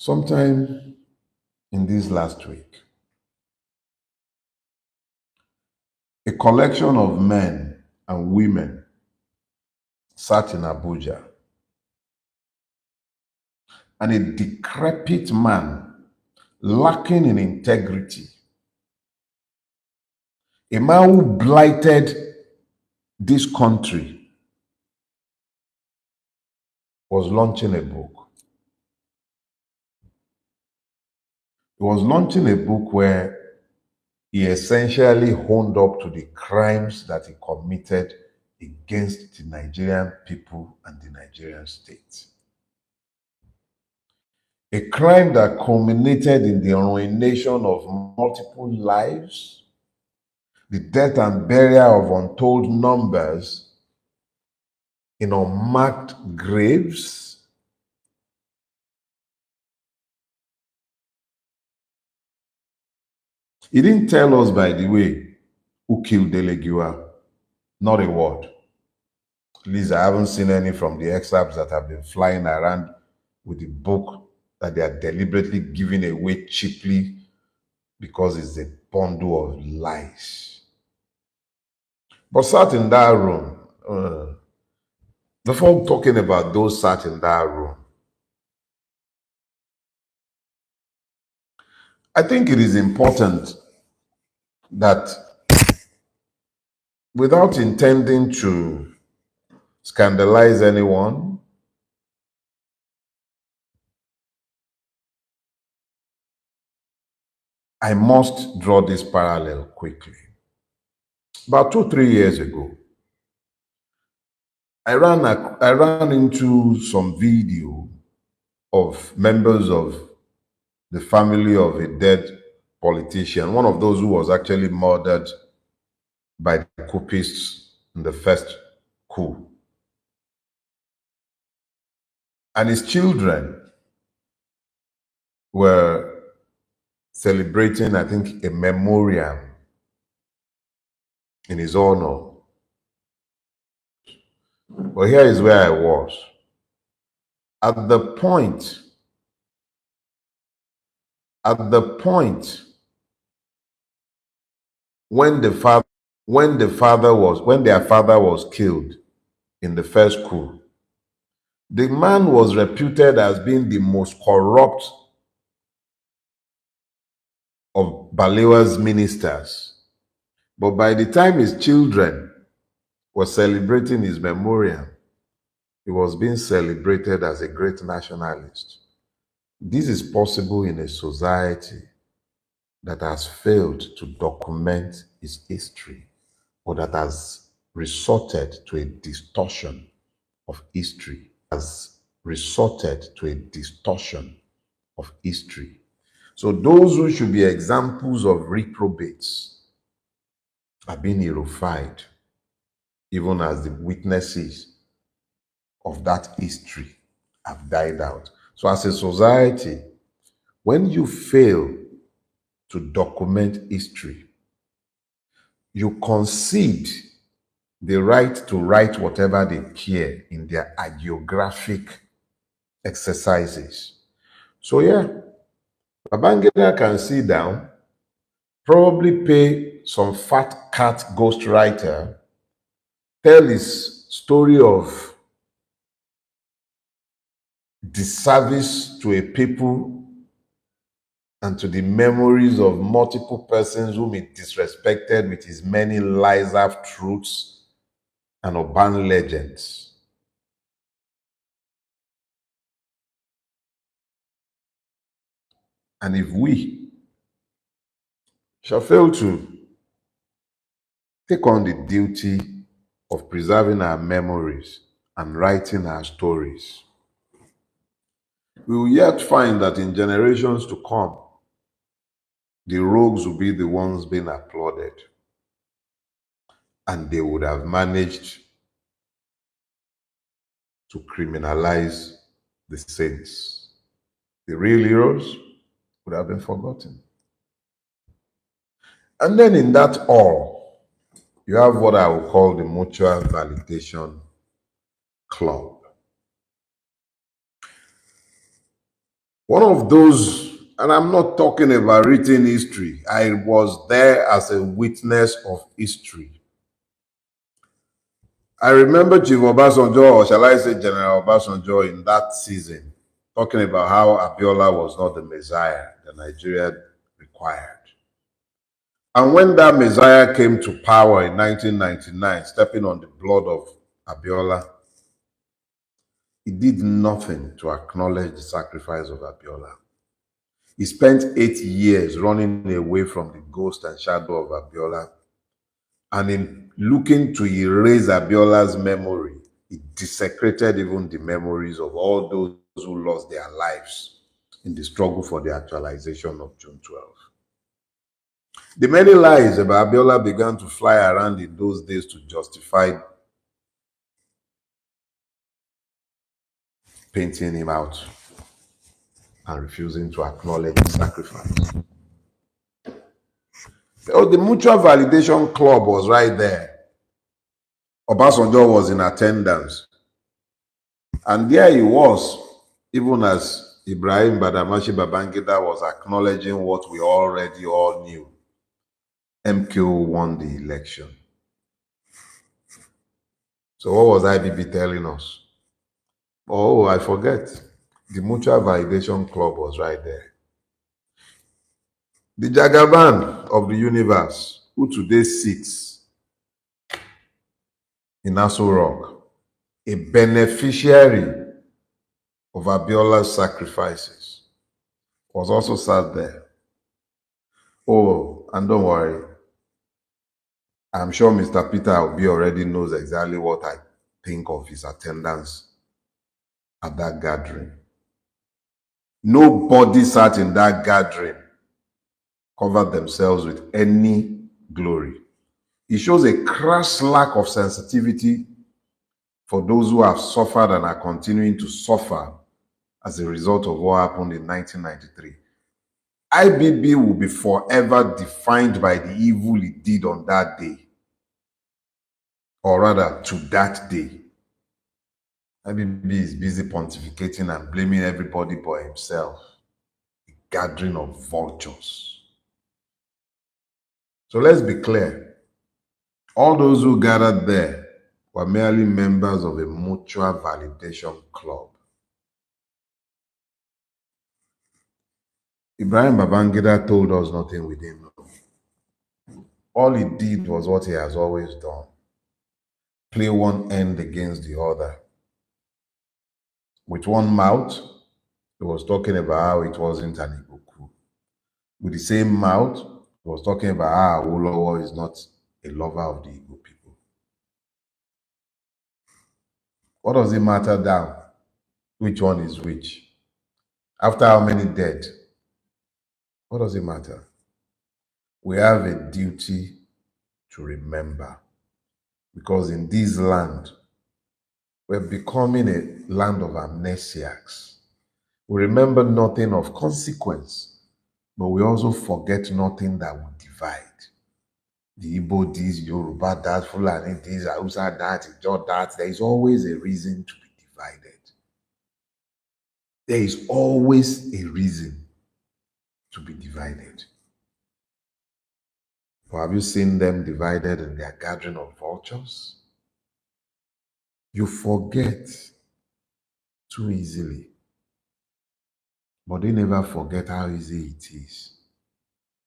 Sometime in this last week, a collection of men and women sat in Abuja, and a decrepit man, lacking in integrity, a man who blighted this country, was launching a book. He was launching a book where he essentially honed up to the crimes that he committed against the Nigerian people and the Nigerian state. A crime that culminated in the ruination of multiple lives, the death and burial of untold numbers in unmarked graves. He didn't tell us, by the way, who killed Dele. Not a word. At least I haven't seen any from the excerpts that have been flying around with the book that they are deliberately giving away cheaply because it's a bundle of lies. But sat in that room, before talking about those sat in that room, I think it is important that, without intending to scandalize anyone, I must draw this parallel quickly. About 2-3 years ago, I ran into some video of members of the family of a dead politician, one of those who was actually murdered by the coupists in the first coup. And his children were celebrating, I think, a memorial in his honor. But here is where I was. At the point when their father was killed in the first coup, the man was reputed as being the most corrupt of Balewa's ministers. But by the time his children were celebrating his memorial, he was being celebrated as a great nationalist. This is possible in a society that has failed to document its history, or that has resorted to a distortion of history, So those who should be examples of reprobates are being eradicated, even as the witnesses of that history have died out. So as a society, when you fail to document history, you concede the right to write whatever they care in their hagiographic exercises. So yeah, Babangida can sit down, probably pay some fat cat ghostwriter, tell his story of disservice to a people and to the memories of multiple persons whom he disrespected with his many lies, half-truths, and urban legends. And if we shall fail to take on the duty of preserving our memories and writing our stories, we will yet find that in generations to come, the rogues will be the ones being applauded, and they would have managed to criminalize the saints. The real heroes would have been forgotten. And then in that all, you have what I would call the mutual validation club. One of those, and I'm not talking about written history, I was there as a witness of history. I remember Chief Obasanjo, or shall I say General Obasanjo, in that season, talking about how Abiola was not the Messiah that Nigeria required. And when that Messiah came to power in 1999, stepping on the blood of Abiola, he did nothing to acknowledge the sacrifice of Abiola. He spent 8 years running away from the ghost and shadow of Abiola. And in looking to erase Abiola's memory, he desecrated even the memories of all those who lost their lives in the struggle for the actualization of June 12. The many lies about Abiola began to fly around in those days to justify painting him out and refusing to acknowledge the sacrifice. Oh, the Mutual Validation Club was right there. Obasanjo was in attendance. And there he was, even as Ibrahim Badamashi Babangida was acknowledging what we already all knew. MQ won the election. So what was IBB telling us? Oh, I forget. The Mutual Validation Club was right there. The Jagaban of the universe, who today sits in Aso Rock, a beneficiary of Abiola's sacrifices, was also sat there. Oh, and don't worry, I'm sure Mr. Peter Obi already knows exactly what I think of his attendance at that gathering. Nobody sat in that gathering covered themselves with any glory. It shows a crass lack of sensitivity for those who have suffered and are continuing to suffer as a result of what happened in 1993. IBB will be forever defined by the evil it did on that day, or rather to that day. IBB is busy pontificating and blaming everybody but himself. A gathering of vultures. So let's be clear. All those who gathered there were merely members of a mutual validation club. Ibrahim Babangida told us nothing we didn't know. All he did was what he has always done. Play one end against the other. With one mouth, he was talking about how it wasn't an Igbo coup. With the same mouth, he was talking about how Awolowo is not a lover of the Igbo people. What does it matter now? Which one is which? After how many dead? What does it matter? We have a duty to remember, because in this land, we're becoming a land of amnesiacs. We remember nothing of consequence, but we also forget nothing that will divide. The Igbo this, Yoruba that, Fulani this, Hausa that, Ijaw that. There is always a reason to be divided. There is always a reason to be divided. But have you seen them divided in their gathering of vultures? You forget too easily. But they never forget how easy it is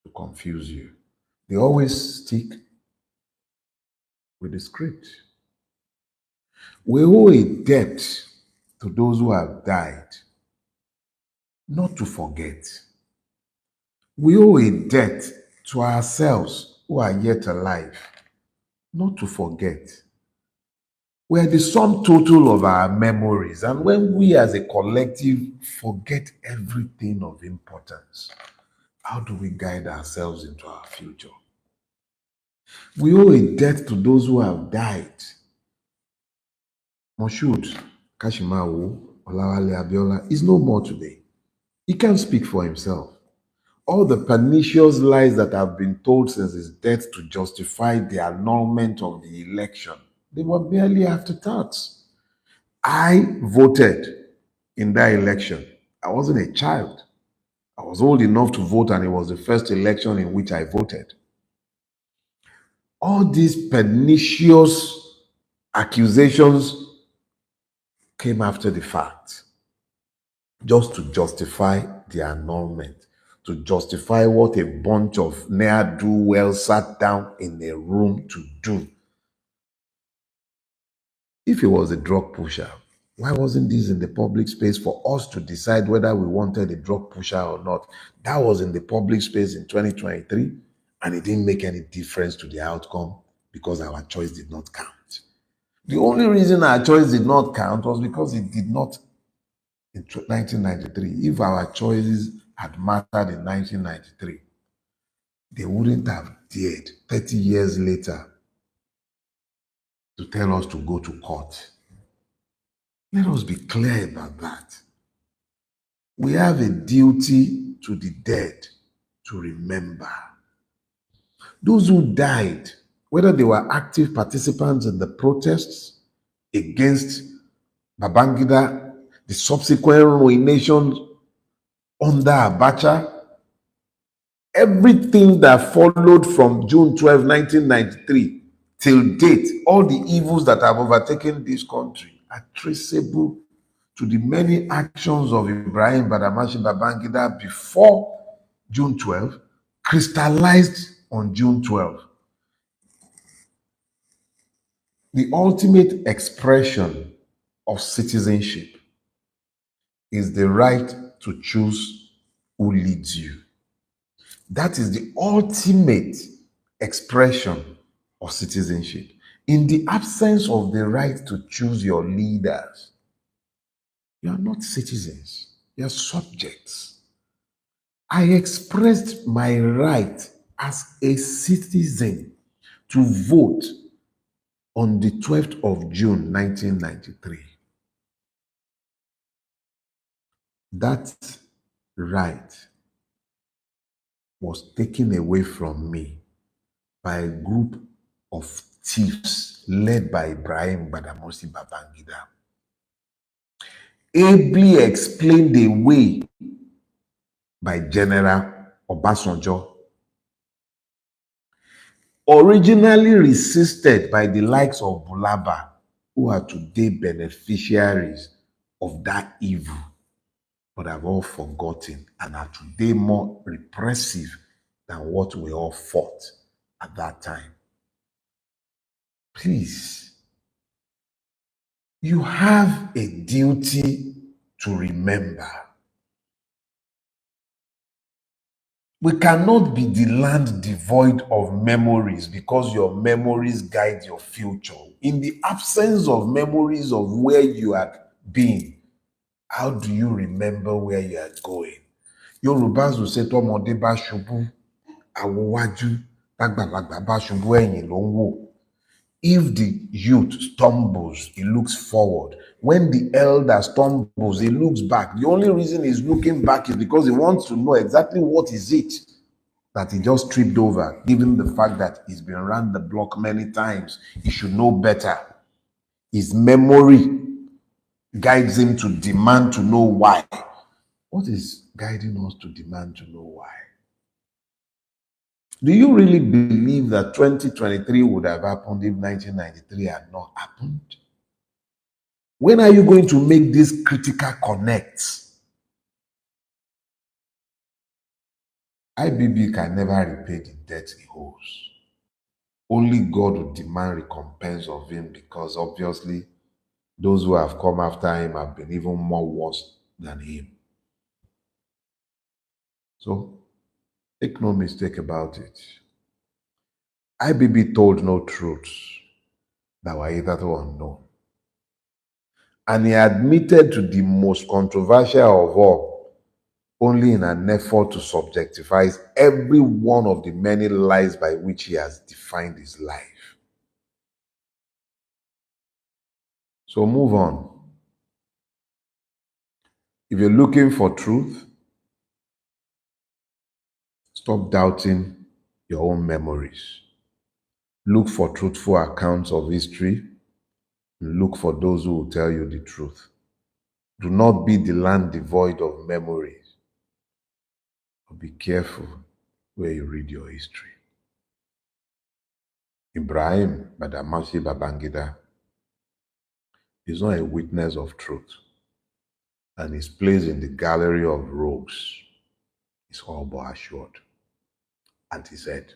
to confuse you. They always stick with the script. We owe a debt to those who have died, not to forget. We owe a debt to ourselves who are yet alive, not to forget. We are the sum total of our memories, and when we as a collective forget everything of importance, how do we guide ourselves into our future? We owe a debt to those who have died. Moshood Kashimawo Olawale Abiola is no more today. He can't speak for himself. All the pernicious lies that have been told since his death to justify the annulment of the election, they were merely afterthoughts. I voted in that election. I wasn't a child. I was old enough to vote, and it was the first election in which I voted. All these pernicious accusations came after the fact, just to justify the annulment, to justify what a bunch of ne'er-do-well sat down in a room to do. If he was a drug pusher, why wasn't this in the public space for us to decide whether we wanted a drug pusher or not? That was in the public space in 2023, and it didn't make any difference to the outcome because our choice did not count. The only reason our choice did not count was because it did not in 1993. If our choices had mattered in 1993, they wouldn't have dared 30 years later to tell us to go to court. Let us be clear about that. We have a duty to the dead to remember. Those who died, whether they were active participants in the protests against Babangida, the subsequent ruination under Abacha, everything that followed from June 12, 1993 till date, all the evils that have overtaken this country are traceable to the many actions of Ibrahim Badamashi Babangida before June 12, crystallized on June 12. The ultimate expression of citizenship is the right to choose who leads you. That is the ultimate expression of citizenship. In the absence of the right to choose your leaders, you are not citizens, you are subjects. I expressed my right as a citizen to vote on the 12th of June, 1993. That right was taken away from me by a group of thieves led by Ibrahim Badamasi Babangida. Ably explained away by General Obasanjo. Originally resisted by the likes of Bulaba, who are today beneficiaries of that evil, but have all forgotten and are today more repressive than what we all fought at that time. Please, you have a duty to remember. We cannot be the land devoid of memories because your memories guide your future. In the absence of memories of where you had been, how do you remember where you are going? Yorùbá will say, "Tọ́mọdé bá ṣubú, àwòwájú, tágbàlagbà bá ṣubú, ẹ̀yìn ló ń wò." If the youth stumbles, he looks forward. When the elder stumbles, he looks back. The only reason he's looking back is because he wants to know exactly what is it that he just tripped over, given the fact that he's been around the block many times. He should know better. His memory guides him to demand to know why. What is guiding us to demand to know why? Do you really believe that 2023 would have happened if 1993 had not happened? When are you going to make these critical connects? IBB can never repay the debt he owes. Only God will demand recompense of him, because obviously those who have come after him have been even more worse than him. So make no mistake about it. IBB told no truths that were hitherto unknown. And he admitted to the most controversial of all, only in an effort to subjectify every one of the many lies by which he has defined his life. So move on. If you're looking for truth, stop doubting your own memories. Look for truthful accounts of history, and look for those who will tell you the truth. Do not be the land devoid of memories. But be careful where you read your history. Ibrahim Badamasi Babangida is not a witness of truth, and his place in the gallery of rogues is all but assured. And he said,